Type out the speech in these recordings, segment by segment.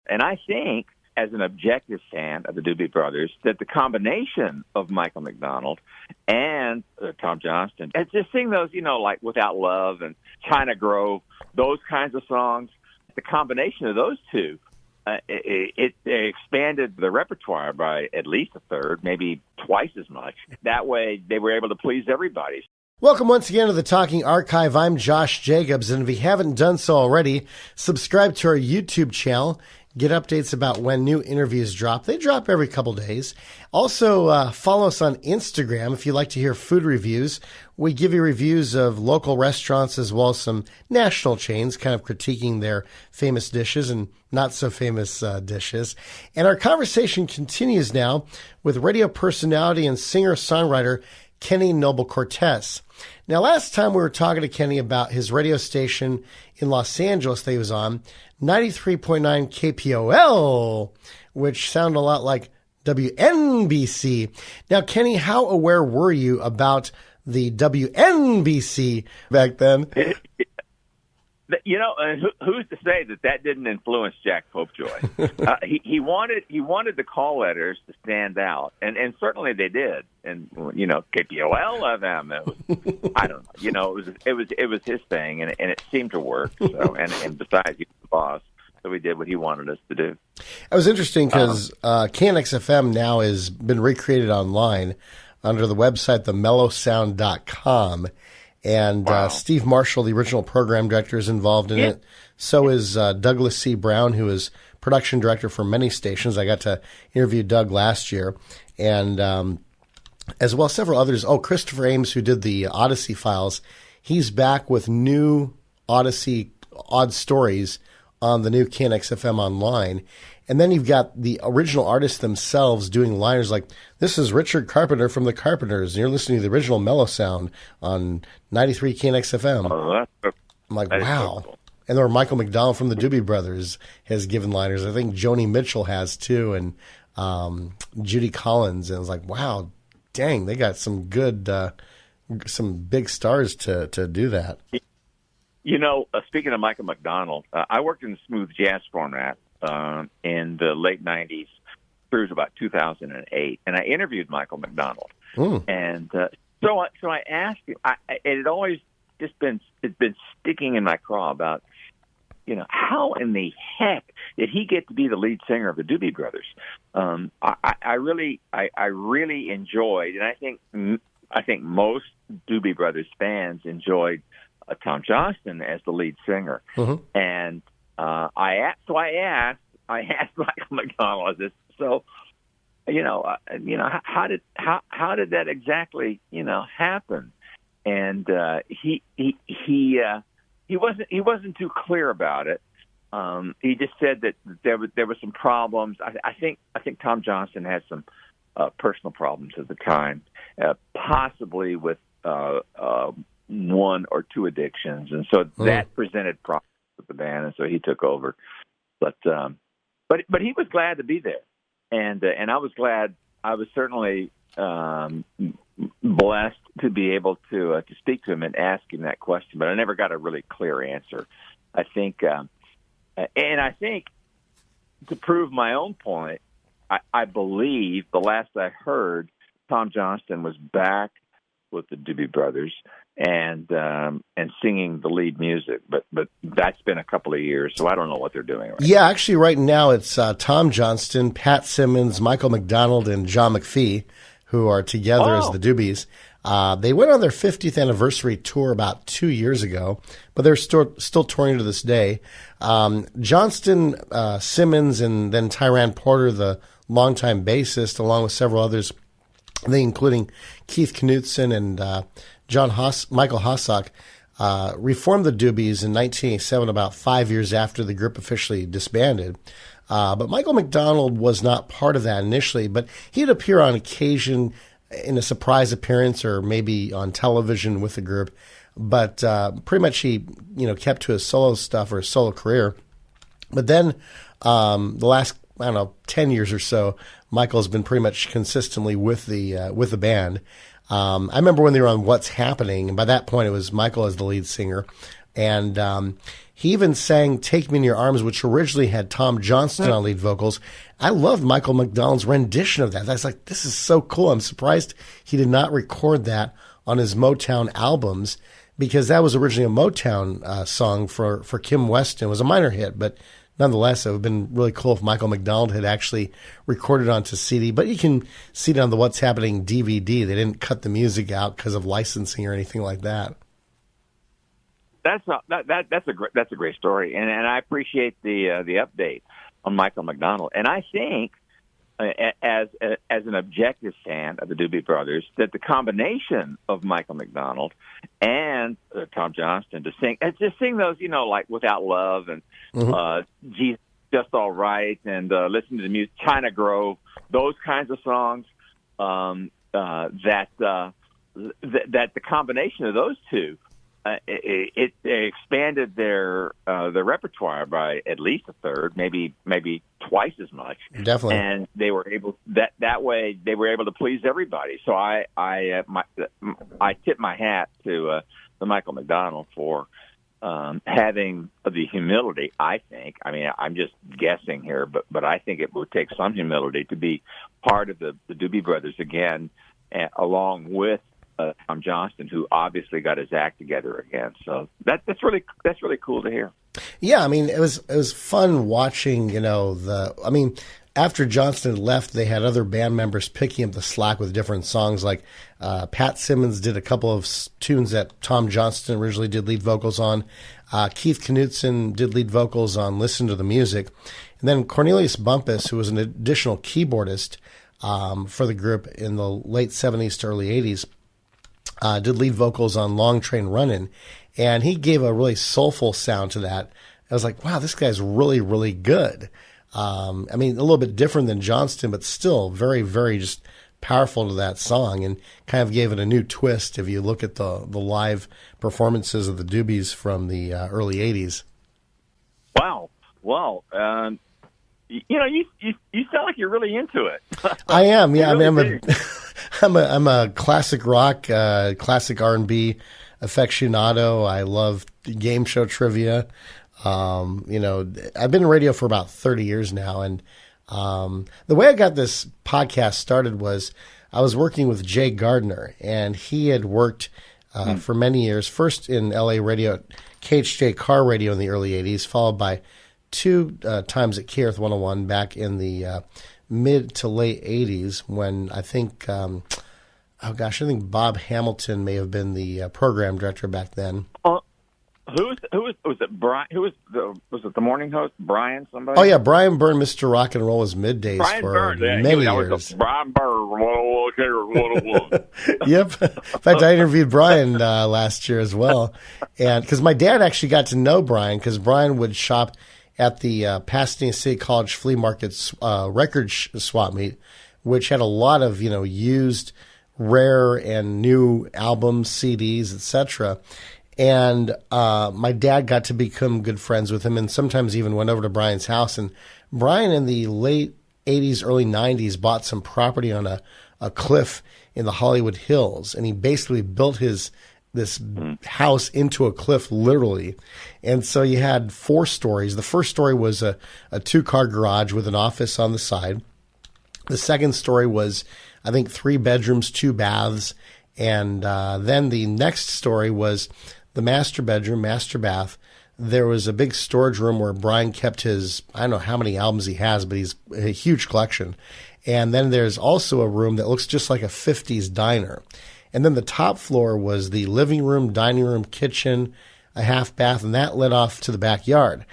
And I think, as an objective fan of the Doobie Brothers, that the combination of Michael McDonald and Tom Johnston, and just sing those, like Without Love and China Grove, those kinds of songs, the combination of those two, it expanded the repertoire by at least a third, maybe twice as much. That way, they were able to please everybody. Welcome once again to the Talking Archive. I'm Josh Jacobs, and if you haven't done so already, subscribe to our YouTube channel. Get updates about when new interviews drop. They drop every couple days. Also, follow us on Instagram if you like to hear food reviews. We give you reviews of local restaurants as well as some national chains, kind of critiquing their famous dishes and not so famous dishes. And our conversation continues now with radio personality and singer-songwriter Kenny Noble Cortes. Now, last time we were talking to Kenny about his radio station in Los Angeles that he was on, 93.9 KPOL, which sounded a lot like WNBC. Now, Kenny, how aware were you about the WNBC back then? Who's to say that didn't influence Jack Popejoy? He wanted the call letters to stand out, and certainly they did. And KPOL-FM, I don't know. It was his thing, and it seemed to work. So, and besides, he was the boss, so we did what he wanted us to do. It was interesting because KNX-FM now has been recreated online under the website themellowsound.com. And wow. Steve Marshall, the original program director, is involved in it. So is Douglas C. Brown, who is production director for many stations. I got to interview Doug last year. And as well as several others. Oh, Christopher Ames, who did the Odyssey files, he's back with new Odyssey odd stories on the new KNX-FM online. And then you've got the original artists themselves doing liners like, this is Richard Carpenter from the Carpenters, and you're listening to the original Mellow Sound on 93 KNX-FM. Oh, I'm like, wow. So cool. And there Michael McDonald from the Doobie Brothers has given liners. I think Joni Mitchell has too, and Judy Collins. And I was like, wow, dang, they got some good, some big stars to do that. Speaking of Michael McDonald, I worked in the smooth jazz format in the late 90s through to about 2008, and I interviewed Michael McDonald. And so I asked him, it had always just been sticking in my craw about, how in the heck did he get to be the lead singer of the Doobie Brothers? I really enjoyed, and I think most Doobie Brothers fans enjoyed Tom Johnston as the lead singer. Mm-hmm. And I asked Michael McDonald this. So, how did that exactly, happen? And he wasn't too clear about it. He just said that there were some problems. I think Tom Johnston had some personal problems at the time, possibly with one or two addictions, and so that presented problems with the band, and so he took over. But he was glad to be there, and I was glad. I was certainly blessed to be able to speak to him and ask him that question, but I never got a really clear answer. I think to prove my own point, I believe the last I heard, Tom Johnston was back with the Doobie Brothers and singing the lead music, but that's been a couple of years, so I don't know what they're doing right now. Actually right now it's Tom Johnston, Pat Simmons, Michael McDonald, and John McPhee, who are together as the Doobies. They went on their 50th anniversary tour about 2 years ago, but they're still touring to this day. Johnston, Simmons, and then Tyran Porter, the longtime bassist, along with several others, I think including Keith Knutson and Michael Hossack, reformed the Doobies in 1987, about 5 years after the group officially disbanded. But Michael McDonald was not part of that initially, but he'd appear on occasion in a surprise appearance or maybe on television with the group. But pretty much he, kept to his solo stuff or his solo career. But then the last, 10 years or so, Michael's been pretty much consistently with the band. I remember when they were on What's Happening, and by that point it was Michael as the lead singer. And He even sang Take Me in Your Arms, which originally had Tom Johnston on lead vocals. I loved Michael McDonald's rendition of that. I was like, this is so cool. I'm surprised he did not record that on his Motown albums, because that was originally a Motown song for Kim Weston. It was a minor hit, but nonetheless, it would have been really cool if Michael McDonald had actually recorded onto CD. But you can see it on the What's Happening DVD. They didn't cut the music out because of licensing or anything like that. That's a great story, and I appreciate the update on Michael McDonald. And I think, as an objective fan of the Doobie Brothers, that the combination of Michael McDonald and Tom Johnston to sing those, like Without Love and Jesus Just All Right, and listen to the music, China Grove, those kinds of songs. That the combination of those two. It expanded their repertoire by at least a third, maybe twice as much. Definitely, and they were able that way they were able to please everybody. So I tip my hat to Michael McDonald for having the humility. I think. I mean, I'm just guessing here, but I think it would take some humility to be part of the Doobie Brothers again, along with Tom Johnston, who obviously got his act together again. So that's really cool to hear. Yeah, I mean, it was fun watching. After Johnston had left, they had other band members picking up the slack with different songs. Like Pat Simmons did a couple of tunes that Tom Johnston originally did lead vocals on. Keith Knutson did lead vocals on "Listen to the Music," and then Cornelius Bumpus, who was an additional keyboardist for the group in the late '70s to early '80s. Did lead vocals on Long Train Runnin', and he gave a really soulful sound to that. I was like, wow, this guy's really, really good. A little bit different than Johnston, but still very, very just powerful to that song, and kind of gave it a new twist if you look at the live performances of the Doobies from the early 80s. Wow. Well, you sound like you're really into it. I am, yeah. I'm a classic rock, classic R&B aficionado. I love game show trivia. I've been in radio for about 30 years now, and the way I got this podcast started was I was working with Jay Gardner, and he had worked for many years, first in LA radio, KHJ Car Radio in the early 80s, followed by two times at KRF 101 back in the mid to late 80s, when I think, I think Bob Hamilton may have been the program director back then. Was it Brian? Was it the morning host, Brian? Somebody? Oh yeah, Brian Byrne, Mr. Rock and Roll, was middays Brian for Byrne, many years. Brian Byrne, 101. Yep. In fact, I interviewed Brian last year as well, and because my dad actually got to know Brian, because Brian would shop at the Pasadena City College Flea Market's record swap meet, which had a lot of used, rare, and new albums, CDs, etc. And my dad got to become good friends with him, and sometimes even went over to Brian's house. And Brian, in the late 80s, early 90s, bought some property on a cliff in the Hollywood Hills, and he basically built this house into a cliff, literally. And so you had 4 stories. The first story was a 2-car garage with an office on the side. The second story was, I think, 3 bedrooms, 2 baths. And then the next story was the master bedroom, master bath. There was a big storage room where Brian kept his, I don't know how many albums he has, but he's a huge collection. And then there's also a room that looks just like a 50s diner. And then the top floor was the living room, dining room, kitchen, a half bath, and that led off to the backyard.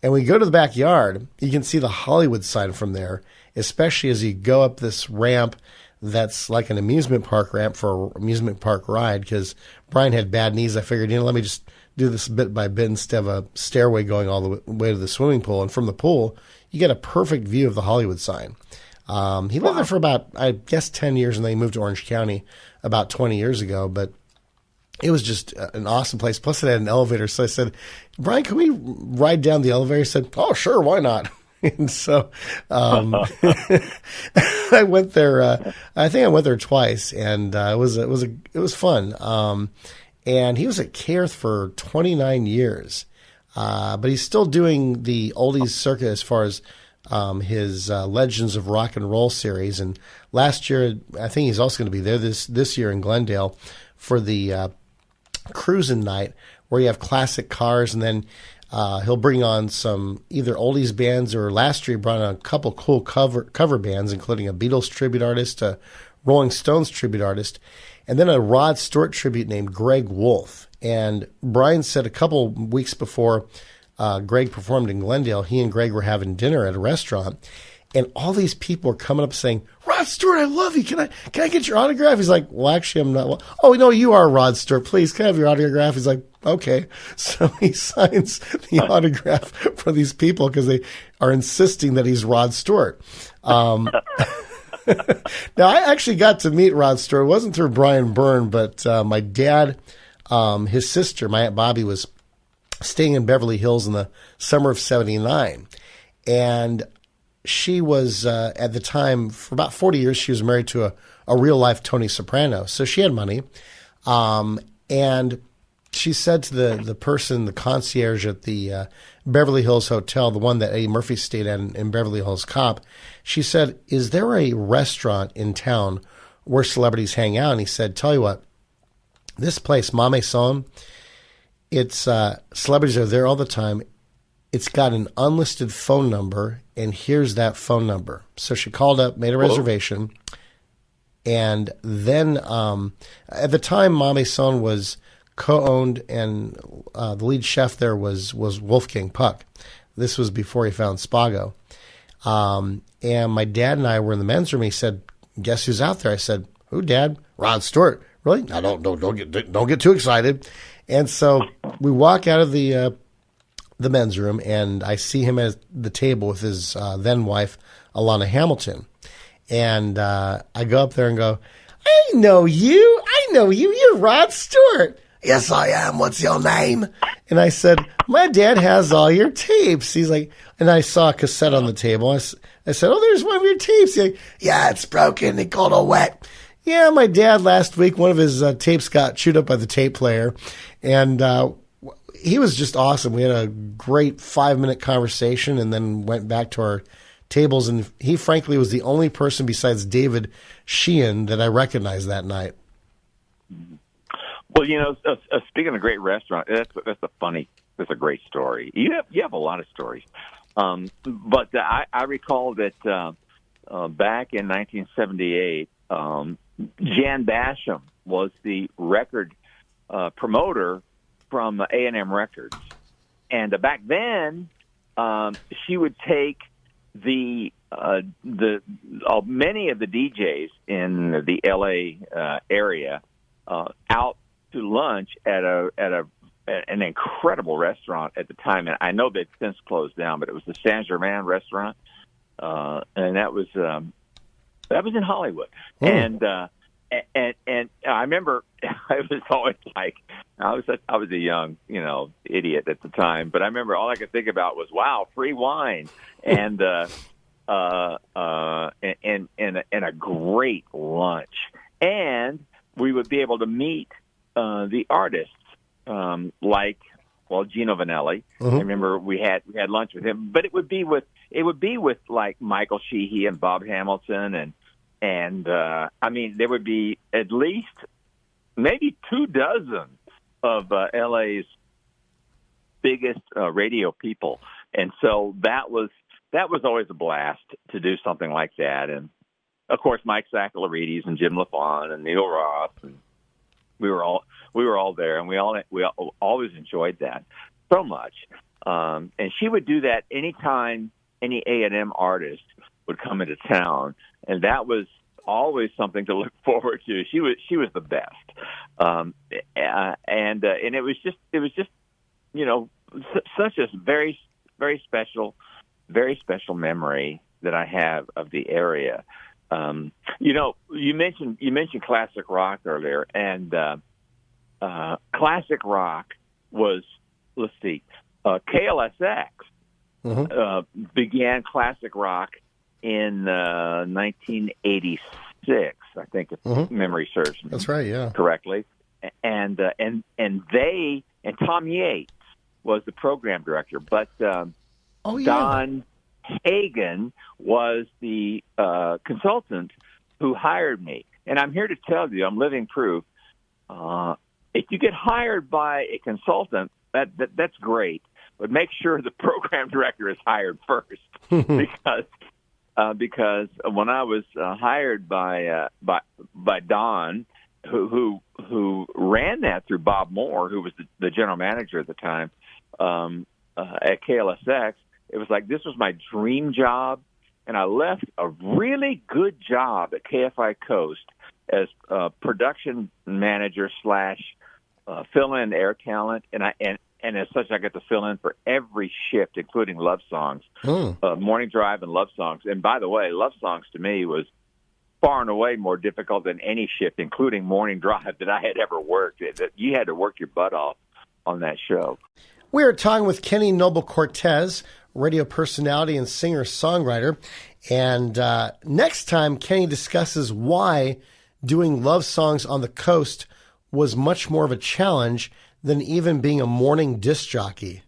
And when you go to the backyard, you can see the Hollywood sign from there, especially as you go up this ramp that's like an amusement park ramp for an amusement park ride, because Brian had bad knees. I figured, let me just do this bit by bit instead of a stairway going all the way to the swimming pool. And from the pool, you get a perfect view of the Hollywood sign. He lived there for about, 10 years, and then he moved to Orange County about 20 years ago. But it was just an awesome place. Plus, it had an elevator. So I said, Brian, can we ride down the elevator? He said, oh, sure, why not? And so I went there. I think I went there twice, and it was fun. And he was at KRF for 29 years. but he's still doing the oldies circuit as far as his Legends of Rock and Roll series. And last year, I think he's also going to be there this year in Glendale for the cruising night, where you have classic cars, and then he'll bring on some either oldies bands, or last year he brought on a couple cool cover bands, including a Beatles tribute artist, a Rolling Stones tribute artist, and then a Rod Stewart tribute named Greg Wolf. And Brian said a couple weeks before Greg performed in Glendale, he and Greg were having dinner at a restaurant, and all these people are coming up saying, "Rod Stewart, I love you. Can I get your autograph?" He's like, "Well, actually, I'm not." "Oh, no, you are Rod Stewart. Please, can I have your autograph?" He's like, "Okay." So he signs the autograph for these people because they are insisting that he's Rod Stewart. Now, I actually got to meet Rod Stewart. It wasn't through Brian Byrne, but my dad, his sister, my Aunt Bobby, was staying in Beverly Hills in the summer of '79. And she was, at the time, for about 40 years, she was married to a real-life Tony Soprano. So she had money. And she said to the person, the concierge at the Beverly Hills Hotel, the one that Eddie Murphy stayed at in Beverly Hills Cop, she said, "Is there a restaurant in town where celebrities hang out?" And he said, "Tell you what, this place, Mame Son, it's celebrities are there all the time. It's got an unlisted phone number, and here's that phone number." So she called up, made a reservation, and then at the time, Mame Son was co-owned, and the lead chef there was Wolfgang Puck. This was before he found Spago. And my dad and I were in the men's room. He said, "Guess who's out there?" I said, "Who, Dad?" "Rod Stewart." "Really?" "No, don't get too excited." And so we walk out of the men's room, and I see him at the table with his then wife, Alana Hamilton. And I go up there and go, I know you. You're Rod Stewart." "Yes, I am. What's your name?" And I said, "My dad has all your tapes." He's like, and I saw a cassette on the table. I said, "Oh, there's one of your tapes." He's like, "Yeah, it's broken. It got all wet." "Yeah, my dad last week, one of his tapes got chewed up by the tape player." And he was just awesome. We had a great 5-minute conversation and then went back to our tables. And he, frankly, was the only person besides David Sheehan that I recognized that night. Well, speaking of great restaurant, that's a great story. You have a lot of stories, but I recall that back in 1978, Jan Basham was the record promoter from A&M Records, and back then she would take the many of the DJs in the LA area out to lunch at an incredible restaurant at the time, and I know they've since closed down, but it was the Saint Germain restaurant, and that was in Hollywood. And I remember I was always like, I was a young idiot at the time, but I remember all I could think about was, wow, free wine and a great lunch, and we would be able to meet the artists, like, Gino Vanelli. I remember we had lunch with him, but it would be with like Michael Sheehy and Bob Hamilton, and I mean, there would be at least maybe 24 of LA's biggest radio people, and so that was always a blast to do something like that. And of course, Mike Saccalarides and Jim LaFawn and Neil Ross, and we were all there, and we always enjoyed that so much. And she would do that anytime any A&M artist would come into town, and that was always something to look forward to. She was the best, and it was just such a very, very special memory that I have of the area. You mentioned classic rock earlier, and classic rock was, let's see, KLSX began classic rock in 1986, I think, if memory serves me. That's right, yeah, correctly. And Tom Yates was the program director, but Oh, yeah. Don Hagen was the consultant who hired me. And I'm here to tell you, I'm living proof. If you get hired by a consultant, that's great, but make sure the program director is hired first, because when I was hired by Don, who ran that through Bob Moore, who was the general manager at the time at KLSX, it was like this was my dream job, and I left a really good job at KFI KOST as production manager / fill-in air talent, and as such, I got to fill in for every shift, including love songs, morning drive and love songs. And by the way, love songs to me was far and away more difficult than any shift, including morning drive, that I had ever worked. You had to work your butt off on that show. We are talking with Kenny Noble Cortes, radio personality and singer-songwriter. And next time, Kenny discusses why doing love songs on the coast was much more of a challenge than even being a morning disc jockey.